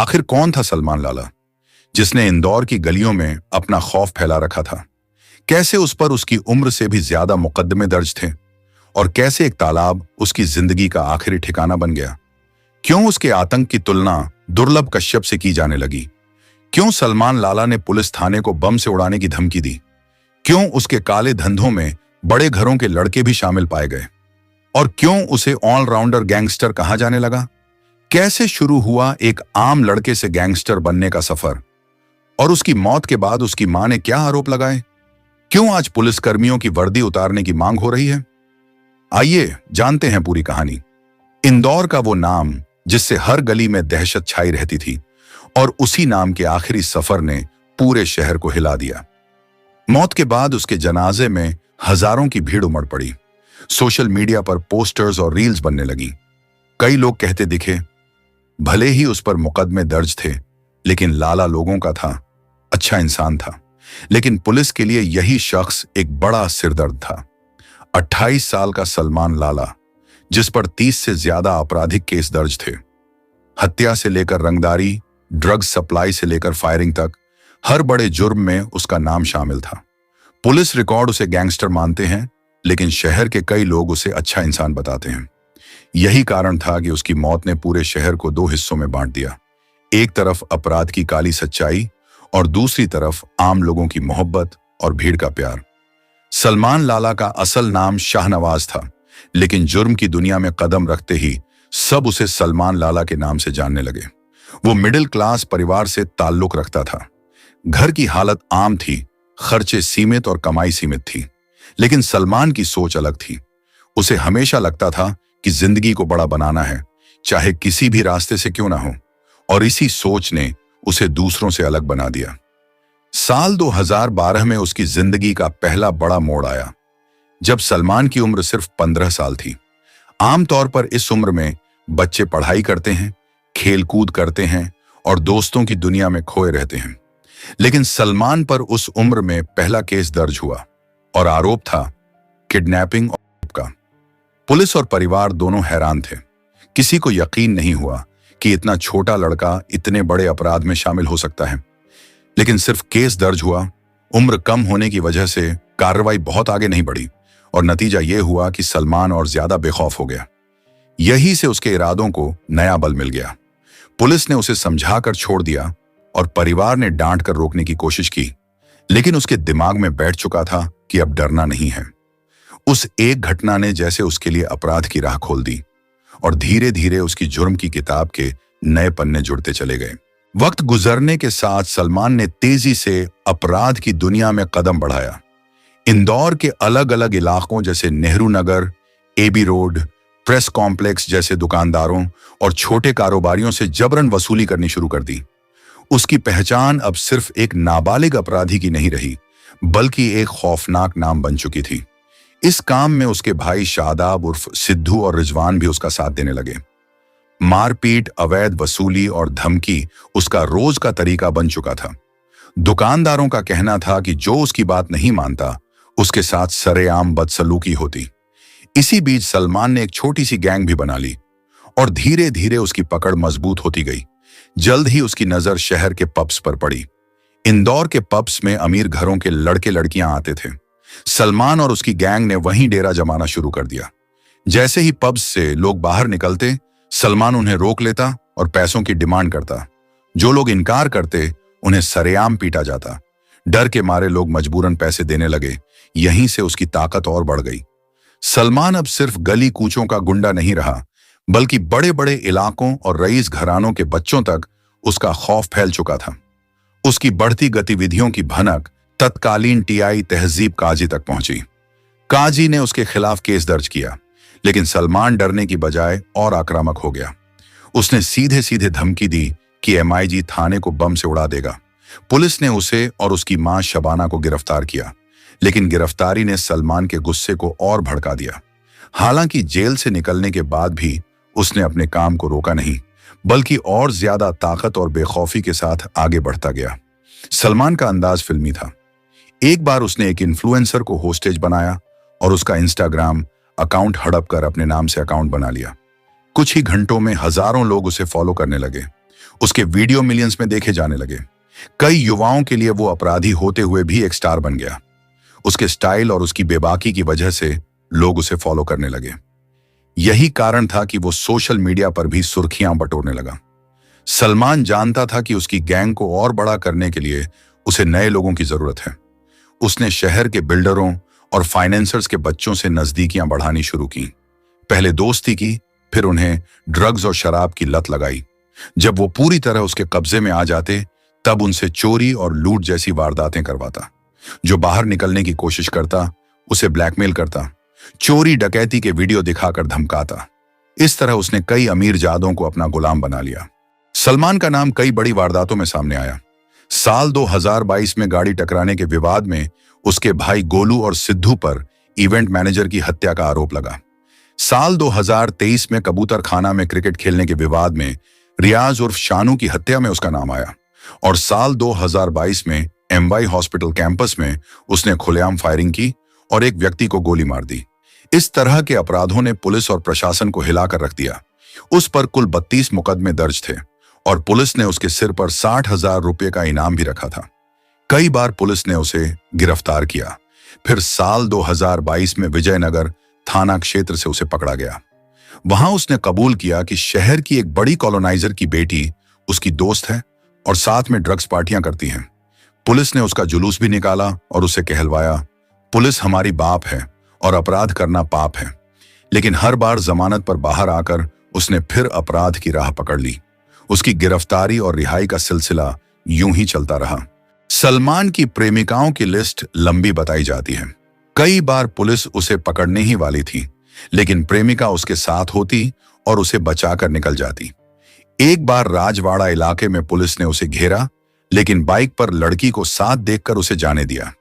आखिर कौन था सलमान लाला, जिसने इंदौर की गलियों में अपना खौफ फैला रखा था? कैसे उस पर उसकी उम्र से भी ज्यादा मुकदमे दर्ज थे? और कैसे एक तालाब उसकी जिंदगी का आखिरी ठिकाना बन गया? क्यों उसके आतंक की तुलना दुर्लभ कश्यप से की जाने लगी? क्यों सलमान लाला ने पुलिस थाने को बम से उड़ाने की धमकी दी? क्यों उसके काले धंधों में बड़े घरों के लड़के भी शामिल पाए गए? और क्यों उसे ऑलराउंडर गैंगस्टर कहा जाने लगा? कैसे शुरू हुआ एक आम लड़के से गैंगस्टर बनने का सफर? और उसकी मौत के बाद उसकी मां ने क्या आरोप लगाए? क्यों आज पुलिसकर्मियों की वर्दी उतारने की मांग हो रही है? आइए जानते हैं पूरी कहानी। इंदौर का वो नाम जिससे हर गली में दहशत छाई रहती थी, और उसी नाम के आखिरी सफर ने पूरे शहर को हिला दिया। मौत के बाद उसके जनाजे में हजारों की भीड़ उमड़ पड़ी। सोशल मीडिया पर पोस्टर्स और रील्स बनने लगी। कई लोग कहते दिखे, भले ही उस पर मुकदमे दर्ज थे, लेकिन लाला लोगों का था, अच्छा इंसान था। लेकिन पुलिस के लिए यही शख्स एक बड़ा सिरदर्द था। 28 साल का सलमान लाला, जिस पर 30 से ज्यादा आपराधिक केस दर्ज थे। हत्या से लेकर रंगदारी, ड्रग्स सप्लाई से लेकर फायरिंग तक, हर बड़े जुर्म में उसका नाम शामिल था। पुलिस रिकॉर्ड उसे गैंगस्टर मानते हैं, लेकिन शहर के कई लोग उसे अच्छा इंसान बताते हैं। यही कारण था कि उसकी मौत ने पूरे शहर को दो हिस्सों में बांट दिया। एक तरफ अपराध की काली सच्चाई, और दूसरी तरफ आम लोगों की मोहब्बत और भीड़ का प्यार। सलमान लाला का असल नाम शाहनवाज था, लेकिन जुर्म की दुनिया में कदम रखते ही सब उसे सलमान लाला के नाम से जानने लगे। वो मिडिल क्लास परिवार से ताल्लुक रखता था। घर की हालत आम थी, खर्चे सीमित और कमाई सीमित थी। लेकिन सलमान की सोच अलग थी। उसे हमेशा लगता था कि जिंदगी को बड़ा बनाना है, चाहे किसी भी रास्ते से क्यों ना हो। और इसी सोच ने उसे दूसरों से अलग बना दिया। साल 2012 में उसकी जिंदगी का पहला बड़ा मोड़ आया, जब सलमान की उम्र सिर्फ 15 साल थी। आमतौर पर इस उम्र में बच्चे पढ़ाई करते हैं, खेल कूद करते हैं और दोस्तों की दुनिया में खोए रहते हैं। लेकिन सलमान पर उस उम्र में पहला केस दर्ज हुआ, और आरोप था किडनैपिंग का। पुलिस और परिवार दोनों हैरान थे। किसी को यकीन नहीं हुआ कि इतना छोटा लड़का इतने बड़े अपराध में शामिल हो सकता है। लेकिन सिर्फ केस दर्ज हुआ, उम्र कम होने की वजह से कार्रवाई बहुत आगे नहीं बढ़ी, और नतीजा यह हुआ कि सलमान और ज्यादा बेखौफ हो गया। यही से उसके इरादों को नया बल मिल गया। पुलिस ने उसे समझाकर छोड़ दिया और परिवार ने डांट कर रोकने की कोशिश की, लेकिन उसके दिमाग में बैठ चुका था कि अब डरना नहीं है। उस एक घटना ने जैसे उसके लिए अपराध की राह खोल दी, और धीरे धीरे उसकी जुर्म की किताब के नए पन्ने जुड़ते चले गए। वक्त गुजरने के साथ सलमान ने तेजी से अपराध की दुनिया में कदम बढ़ाया। इंदौर के अलग अलग इलाकों जैसे Nehru Nagar, AB road, press complex जैसे दुकानदारों और छोटे कारोबारियों से जबरन वसूली करनी शुरू कर दी। उसकी पहचान अब सिर्फ एक नाबालिग अपराधी की नहीं रही, बल्कि एक खौफनाक नाम बन चुकी थी। इस काम में उसके भाई शादाब उर्फ सिद्धू और रिजवान भी उसका साथ देने लगे। मारपीट, अवैध वसूली और धमकी उसका रोज का तरीका बन चुका था। दुकानदारों का कहना था कि जो उसकी बात नहीं मानता, उसके साथ सरेआम बदसलूकी होती। इसी बीच सलमान ने एक छोटी सी गैंग भी बना ली, और धीरे धीरे उसकी पकड़ मजबूत होती गई। जल्द ही उसकी नजर शहर के पब्स पर पड़ी। इंदौर के पब्स में अमीर घरों के लड़के लड़कियां आते थे। सलमान और उसकी गैंग ने वहीं डेरा जमाना शुरू कर दिया। जैसे ही पब्स से लोग बाहर निकलते, सलमान उन्हें रोक लेता और पैसों की डिमांड करता। जो लोग इनकार करते, उन्हें सरेआम पीटा जाता। डर के मारे लोग मजबूरन पैसे देने लगे। यहीं से उसकी ताकत और बढ़ गई। सलमान अब सिर्फ गली कूचों का गुंडा नहीं रहा, बल्कि बड़े बड़े इलाकों और रईस घरानों के बच्चों तक उसका खौफ फैल चुका था। उसकी बढ़ती गतिविधियों की भनक तत्कालीन टीआई तहजीब काजी तक पहुंची। काजी ने उसके खिलाफ केस दर्ज किया, लेकिन सलमान डरने की बजाय और आक्रामक हो गया। उसने सीधे सीधे धमकी दी कि एमआईजी थाने को बम से उड़ा देगा। पुलिस ने उसे और उसकी मां शबाना को गिरफ्तार किया, लेकिन गिरफ्तारी ने सलमान के गुस्से को और भड़का दिया। हालांकि जेल से निकलने के बाद भी उसने अपने काम को रोका नहीं, बल्कि और ज्यादा ताकत और बेखौफी के साथ आगे बढ़ता गया। सलमान का अंदाज फिल्मी था। एक बार उसने एक इन्फ्लुएंसर को होस्टेज बनाया और उसका इंस्टाग्राम अकाउंट हड़प कर अपने नाम से अकाउंट बना लिया। कुछ ही घंटों में हजारों लोग उसे फॉलो करने लगे। उसके वीडियो मिलियंस में देखे जाने लगे। कई युवाओं के लिए वो अपराधी होते हुए भी एक स्टार बन गया। उसके स्टाइल और उसकी बेबाकी की वजह से लोग उसे फॉलो करने लगे। यही कारण था कि वो सोशल मीडिया पर भी सुर्खियां बटोरने लगा। सलमान जानता था कि उसकी गैंग को और बड़ा करने के लिए उसे नए लोगों की जरूरत है। उसने शहर के बिल्डरों और फाइनेंसर्स के बच्चों से नजदीकियां बढ़ानी शुरू की। पहले दोस्ती की, फिर उन्हें ड्रग्स और शराब की लत लगाई। जब वो पूरी तरह उसके कब्जे में आ जाते, तब उनसे चोरी और लूट जैसी वारदातें करवाता। जो बाहर निकलने की कोशिश करता, उसे ब्लैकमेल करता, चोरी डकैती के वीडियो दिखाकर धमकाता। इस तरह उसने कई अमीर जादों को अपना गुलाम बना लिया। सलमान का नाम कई बड़ी वारदातों में सामने आया। साल 2022 में गाड़ी टकराने के विवाद में उसके भाई गोलू और सिद्धू पर इवेंट मैनेजर की हत्या का आरोप लगा। साल 2023 में कबूतर खाना में क्रिकेट खेलने के विवाद में रियाज उर्फ शानू की हत्या में उसका नाम आया। और साल 2022 में एमवाई हॉस्पिटल कैंपस में उसने खुलेआम फायरिंग की और एक व्यक्ति को गोली मार दी। इस तरह के अपराधों ने पुलिस और प्रशासन को हिलाकर रख दिया। उस पर कुल 32 मुकदमे दर्ज थे और पुलिस ने उसके सिर पर 60,000 रुपये का इनाम भी रखा था। कई बार पुलिस ने उसे गिरफ्तार किया, फिर साल 2022 में विजयनगर थाना क्षेत्र से उसे पकड़ा गया। वहां उसने कबूल किया कि शहर की एक बड़ी कॉलोनाइजर की बेटी उसकी दोस्त है और साथ में ड्रग्स पार्टियां करती हैं। पुलिस ने उसका जुलूस भी निकाला और उसे कहलवाया, पुलिस हमारी बाप है और अपराध करना पाप है। लेकिन हर बार जमानत पर बाहर आकर उसने फिर अपराध की राह पकड़ ली। उसकी गिरफ्तारी और रिहाई का सिलसिला यूं ही चलता रहा। सलमान की प्रेमिकाओं की लिस्ट लंबी बताई जाती है। कई बार पुलिस उसे पकड़ने ही वाली थी, लेकिन प्रेमिका उसके साथ होती और उसे बचाकर निकल जाती। एक बार राजवाड़ा इलाके में पुलिस ने उसे घेरा, लेकिन बाइक पर लड़की को साथ देखकर उसे जाने दिया।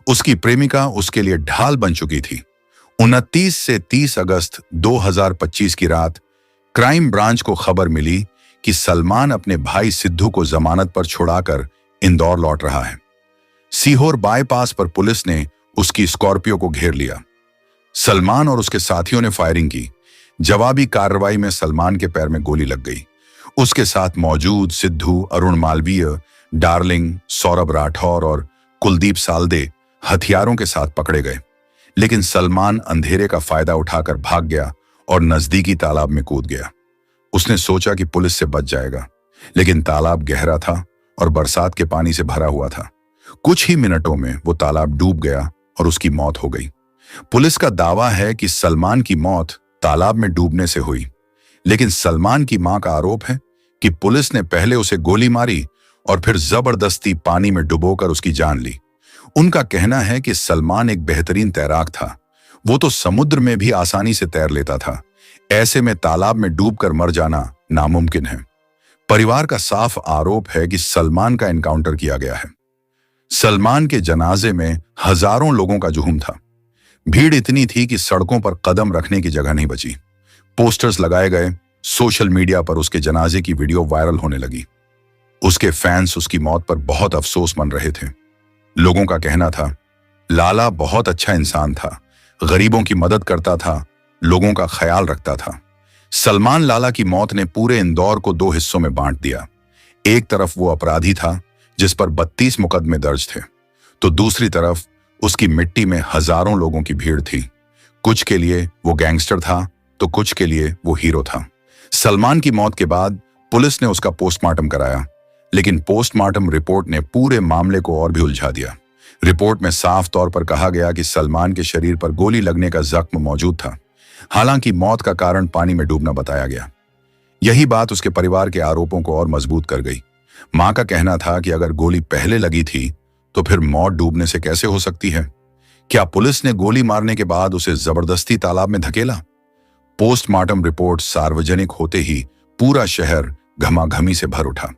उसकी प्रेमिका उसके लिए ढाल बन चुकी थी। 29 से 30 अगस्त 2025 की रात क्राइम ब्रांच को खबर मिली कि सलमान अपने भाई सिद्धू को जमानत पर छुड़ाकर इंदौर लौट रहा है। सीहोर बाईपास पर पुलिस ने उसकी स्कॉर्पियो को घेर लिया। सलमान और उसके साथियों ने फायरिंग की। जवाबी कार्रवाई में सलमान के पैर में गोली लग गई। उसके साथ मौजूद सिद्धू, अरुण मालवीय, डार्लिंग, सौरभ राठौर और कुलदीप सालदे हथियारों के साथ पकड़े गए। लेकिन सलमान अंधेरे का फायदा उठाकर भाग गया और नजदीकी तालाब में कूद गया। उसने सोचा कि पुलिस से बच जाएगा, लेकिन तालाब गहरा था और बरसात के पानी से भरा हुआ था। कुछ ही मिनटों में वो तालाब डूब गया और उसकी मौत हो गई। पुलिस का दावा है कि सलमान की मौत तालाब में डूबने से हुई, लेकिन सलमान की मां का आरोप है कि पुलिस ने पहले उसे गोली मारी और फिर जबरदस्ती पानी में डुबोकर उसकी जान ली। उनका कहना है कि सलमान एक बेहतरीन तैराक था। वो तो समुद्र में भी आसानी से तैर लेता था। ऐसे में तालाब में डूबकर मर जाना नामुमकिन है। परिवार का साफ आरोप है कि सलमान का एनकाउंटर किया गया है। सलमान के जनाजे में हजारों लोगों का जुहूम था। भीड़ इतनी थी कि सड़कों पर कदम रखने की जगह नहीं बची। पोस्टर्स लगाए गए। सोशल मीडिया पर उसके जनाजे की वीडियो वायरल होने लगी। उसके फैंस उसकी मौत पर बहुत अफसोस मन रहे थे। लोगों का कहना था, लाला बहुत अच्छा इंसान था, गरीबों की मदद करता था, लोगों का ख्याल रखता था। सलमान लाला की मौत ने पूरे इंदौर को दो हिस्सों में बांट दिया। एक तरफ वो अपराधी था जिस पर 32 मुकदमे दर्ज थे, तो दूसरी तरफ उसकी मिट्टी में हजारों लोगों की भीड़ थी। कुछ के लिए वो गैंगस्टर था तो कुछ के लिए वो हीरो था। सलमान की मौत के बाद पुलिस ने उसका पोस्टमार्टम कराया, लेकिन पोस्टमार्टम रिपोर्ट ने पूरे मामले को और भी उलझा दिया। रिपोर्ट में साफ तौर पर कहा गया कि सलमान के शरीर पर गोली लगने का जख्म मौजूद था। हालांकि मौत का कारण पानी में डूबना बताया गया। यही बात उसके परिवार के आरोपों को और मजबूत कर गई। मां का कहना था कि अगर गोली पहले लगी थी तो फिर मौत डूबने से कैसे हो सकती है? क्या पुलिस ने गोली मारने के बाद उसे जबरदस्ती तालाब में धकेला? पोस्टमार्टम रिपोर्ट सार्वजनिक होते ही पूरा शहर घमाघमी से भर उठा।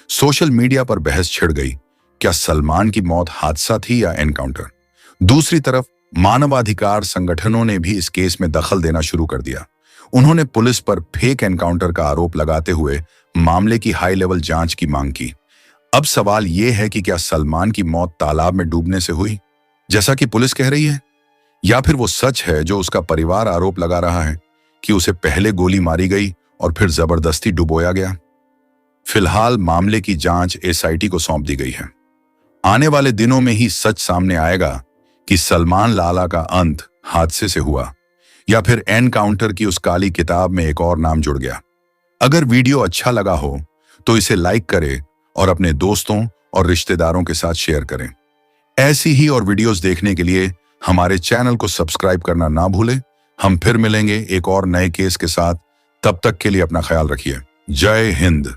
सोशल मीडिया पर बहस छिड़ गई, क्या सलमान की मौत हादसा थी या एनकाउंटर? दूसरी तरफ मानवाधिकार संगठनों ने भी इस केस में दखल देना शुरू कर दिया। उन्होंने पुलिस पर फेक एनकाउंटर का आरोप लगाते हुए मामले की हाई लेवल जांच की मांग की। अब सवाल यह है कि क्या सलमान की मौत तालाब में डूबने से हुई, जैसा कि पुलिस कह रही है, या फिर वो सच है जो उसका परिवार आरोप लगा रहा है कि उसे पहले गोली मारी गई और फिर जबरदस्ती डुबोया गया? फिलहाल मामले की जांच एसआईटी को सौंप दी गई है। आने वाले दिनों में ही सच सामने आएगा कि सलमान लाला का अंत हादसे से हुआ या फिर एनकाउंटर की उस काली किताब में एक और नाम जुड़ गया। अगर वीडियो अच्छा लगा हो तो इसे लाइक करें और अपने दोस्तों और रिश्तेदारों के साथ शेयर करें। ऐसी ही और वीडियोस देखने के लिए हमारे चैनल को सब्सक्राइब करना ना भूलें। हम फिर मिलेंगे एक और नए केस के साथ। तब तक के लिए अपना ख्याल रखिए। जय हिंद।